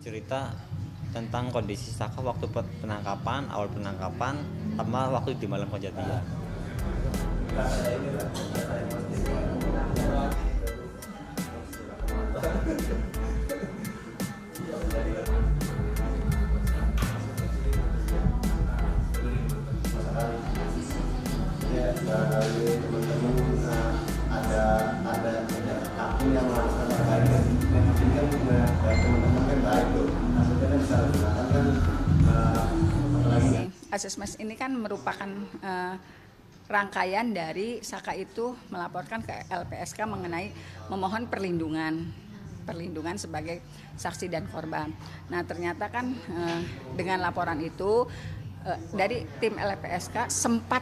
bercerita tentang kondisi Saka waktu penangkapan, awal penangkapan, sama waktu di malam kejadian. Dari teman-teman ada akun yang melakukan terbaik kan teman-teman kan baik tuh maksudnya kan bisa digunakan kan apalagi Asesmen ini kan merupakan rangkaian dari Saka itu melaporkan ke LPSK mengenai memohon perlindungan sebagai saksi dan korban. Nah ternyata kan dengan laporan itu dari tim LPSK sempat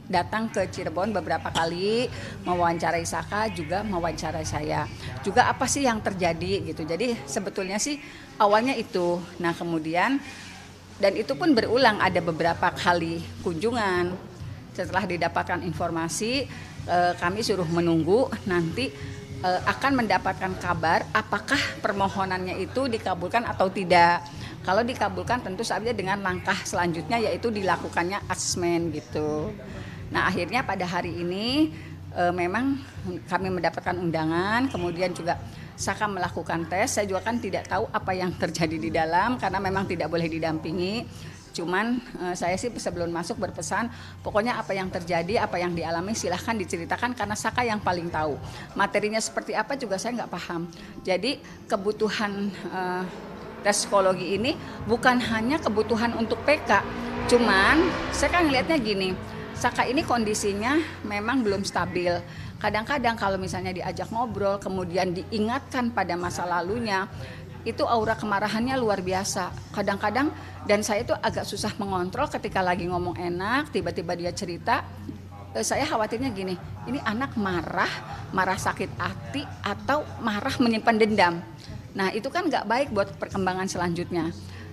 datang ke Cirebon beberapa kali mewawancarai Saka, juga mewawancarai saya. Juga apa sih yang terjadi gitu. Jadi sebetulnya sih awalnya itu. Nah kemudian dan itu pun berulang, ada beberapa kali kunjungan. Setelah didapatkan informasi, kami suruh menunggu nanti akan mendapatkan kabar apakah permohonannya itu dikabulkan atau tidak. Kalau dikabulkan tentu saja dengan langkah selanjutnya yaitu dilakukannya asesmen gitu. Nah akhirnya pada hari ini memang kami mendapatkan undangan, kemudian juga Saka melakukan tes. Saya juga kan tidak tahu apa yang terjadi di dalam karena memang tidak boleh didampingi. Cuman saya sih sebelum masuk berpesan, pokoknya apa yang terjadi, apa yang dialami silahkan diceritakan karena Saka yang paling tahu. Materinya seperti apa juga saya nggak paham. Jadi kebutuhan tes psikologi ini bukan hanya kebutuhan untuk PK. Cuman saya kan ngelihatnya gini, Saka ini kondisinya memang belum stabil. Kadang-kadang kalau misalnya diajak ngobrol, kemudian diingatkan pada masa lalunya, itu aura kemarahannya luar biasa. Kadang-kadang, dan saya itu agak susah mengontrol ketika lagi ngomong enak, tiba-tiba dia cerita, saya khawatirnya gini, ini anak marah sakit hati, atau marah menyimpan dendam. Nah itu kan nggak baik buat perkembangan selanjutnya.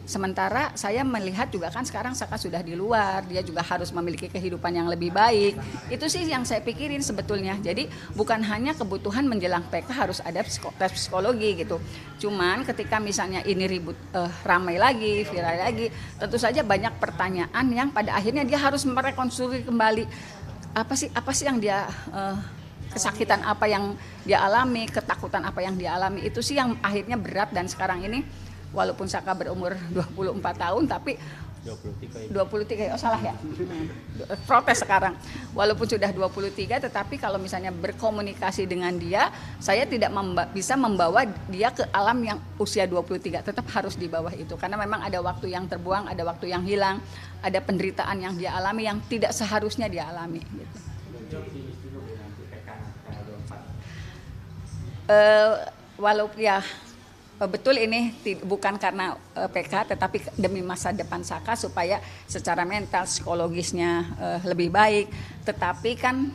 Sementara saya melihat juga kan sekarang Saka sudah di luar, dia juga harus memiliki kehidupan yang lebih baik. Itu sih yang saya pikirin sebetulnya. Jadi bukan hanya kebutuhan menjelang PK harus ada tes psikologi gitu. Cuman ketika misalnya ini ribut ramai lagi, viral lagi, tentu saja banyak pertanyaan yang pada akhirnya dia harus merekonstruksi kembali apa sih yang dia kesakitan apa yang dia alami, ketakutan apa yang dia alami. Itu sih yang akhirnya berat. Dan sekarang ini walaupun Saka berumur 24 tahun tapi 23 oh salah ya, protes sekarang, walaupun sudah 23 tetapi kalau misalnya berkomunikasi dengan dia, saya tidak bisa membawa dia ke alam yang usia 23, tetap harus di bawah itu karena memang ada waktu yang terbuang, ada waktu yang hilang, ada penderitaan yang dia alami yang tidak seharusnya dia alami gitu. Walaupun ya betul ini bukan karena PK tetapi demi masa depan Saka supaya secara mental psikologisnya lebih baik. Tetapi kan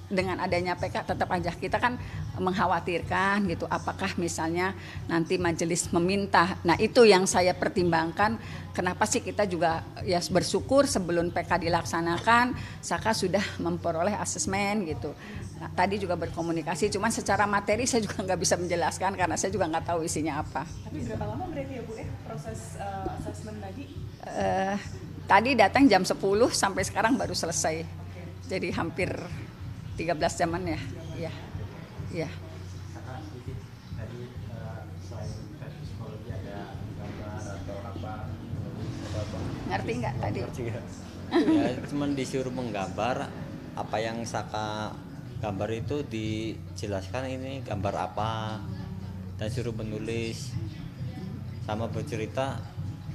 dengan adanya PK tetap aja kita kan mengkhawatirkan gitu, apakah misalnya nanti majelis meminta. Nah itu yang saya pertimbangkan, kenapa sih kita juga ya bersyukur sebelum PK dilaksanakan Saka sudah memperoleh asesmen gitu. Nah, tadi juga berkomunikasi, cuman secara materi saya juga nggak bisa menjelaskan karena saya juga nggak tahu isinya apa. Tapi berapa lama berarti ya Bu proses asesmen tadi? Tadi datang jam 10 sampai sekarang baru selesai. Jadi hampir 13 jaman ya. Iya. Iya. tadi selain tes psikologi ada gambar atau apa? Ngerti nggak tadi? Ya cuman disuruh menggambar apa yang Saka gambar itu, dijelaskan ini gambar apa dan suruh menulis sama bercerita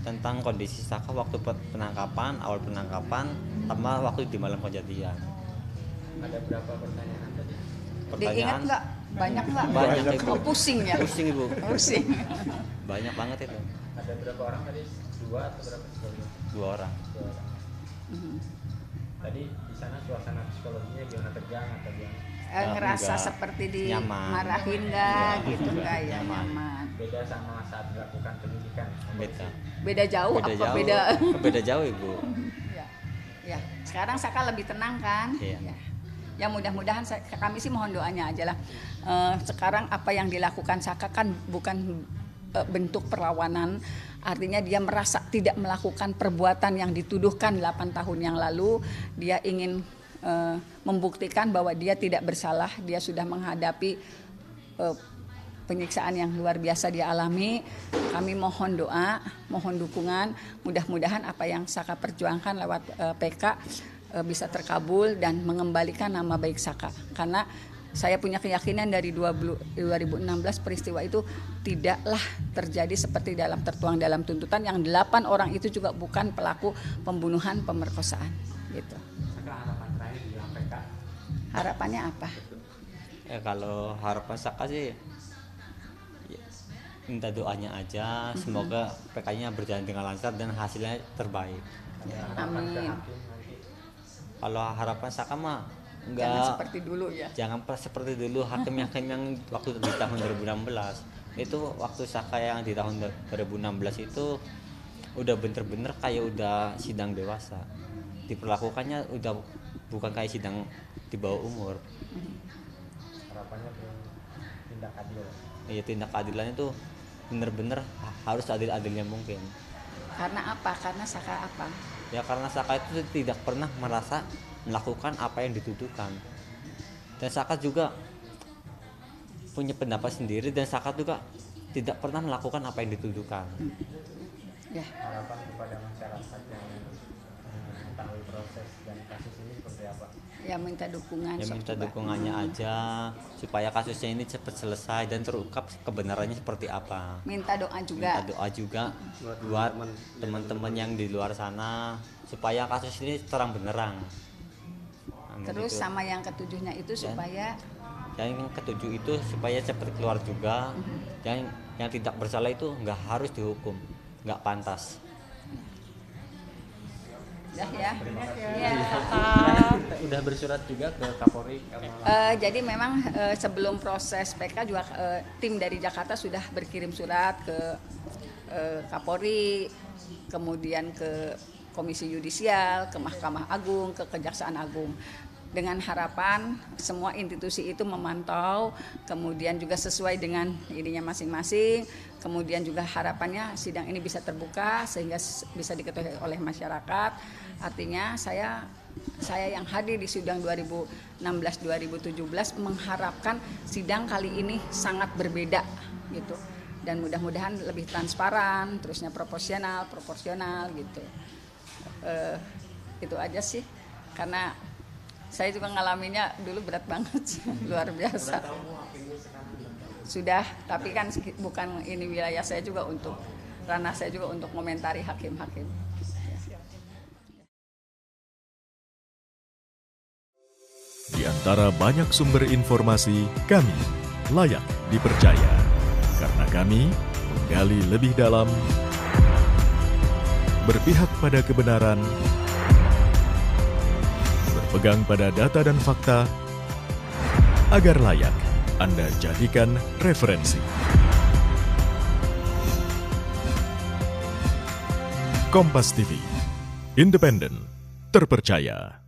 tentang kondisi Saka waktu penangkapan, awal penangkapan, sama waktu di malam kejadian. Ada berapa pertanyaan tadi? Diingat nggak? Banyak nggak? Banyak Ibu. Oh, pusing ya? Pusing Ibu. Pusing. Banyak banget itu. Ada berapa orang tadi? 2 atau berapa psikologi? 2 orang. 2 orang. Tadi di sana suasana psikologinya gimana, tegang atau gimana? Ngerasa enggak. seperti Nyaman. dimarahin nggak Iya, gitu nggak ya? nyaman. Nyaman. Beda sama saat dilakukan penyidikan. Beda jauh Beda apa jauh. beda? Beda jauh Ibu. Ya. Ya, sekarang Saka lebih tenang kan? Iya. Ya. Ya mudah-mudahan kami sih mohon doanya aja lah. Sekarang apa yang dilakukan Saka kan bukan bentuk perlawanan, artinya dia merasa tidak melakukan perbuatan yang dituduhkan 8 tahun yang lalu. Dia ingin membuktikan bahwa dia tidak bersalah, dia sudah menghadapi penyiksaan yang luar biasa dia alami. Kami mohon doa, mohon dukungan, mudah-mudahan apa yang Saka perjuangkan lewat PK bisa terkabul dan mengembalikan nama baik Saka. Karena saya punya keyakinan dari 2016 peristiwa itu tidaklah terjadi seperti tertuang dalam tuntutan, yang 8 orang itu juga bukan pelaku pembunuhan, pemerkosaan gitu. Harapan terakhir di PK. Harapannya apa? Kalau harapan Saka sih ya, minta doanya aja, semoga PK-nya berjalan dengan lancar dan hasilnya terbaik. Amin. Kalau harapan Saka mah Jangan enggak seperti dulu ya. jangan seperti dulu hakim-hakim yang waktu di tahun 2016. Itu waktu Saka yang di tahun 2016 itu udah bener-bener kayak udah sidang dewasa. Diperlakukannya udah bukan kayak sidang di bawah umur. Harapannya ke tindak adil. Iya, tindak keadilan itu bener-bener harus adil-adilnya mungkin. Karena apa? Karena Saka apa? Ya karena Saka itu tidak pernah merasa melakukan apa yang dituduhkan. Dan Saka juga punya pendapat sendiri, dan Saka juga tidak pernah melakukan apa yang dituduhkan. Ya. Harapan kepada masyarakat yang mengetahui proses dan kasus ini seperti apa? Ya minta dukungan. Ya sok minta coba. dukungannya aja supaya kasusnya ini cepat selesai dan terungkap kebenarannya seperti apa. Minta doa juga. Minta doa juga buat teman-teman yang di luar sana supaya kasus ini terang benderang. Terus sama yang ketujuhnya itu supaya yang ketujuh itu supaya cepat keluar juga. Yang tidak bersalah itu nggak harus dihukum, nggak pantas. ya. Ya. Udah bersurat juga ke Kapolri. Jadi memang sebelum proses PK juga tim dari Jakarta sudah berkirim surat ke Kapolri, kemudian ke Komisi Yudisial, ke Mahkamah Agung, ke Kejaksaan Agung. Dengan harapan semua institusi itu memantau, kemudian juga sesuai dengan ininya masing-masing, kemudian juga harapannya sidang ini bisa terbuka sehingga bisa diketahui oleh masyarakat. Artinya saya yang hadir di sidang 2016-2017 mengharapkan sidang kali ini sangat berbeda gitu, dan mudah-mudahan lebih transparan, terusnya proporsional gitu. Itu aja sih, karena saya juga ngalaminnya dulu berat banget, luar biasa. Sudah, tapi kan bukan ini wilayah saya juga untuk ranah saya juga untuk komentari hakim-hakim. Di antara banyak sumber informasi, kami layak dipercaya karena kami menggali lebih dalam, berpihak pada kebenaran, berpegang pada data dan fakta, agar layak Anda jadikan referensi. Kompas TV, independen, terpercaya.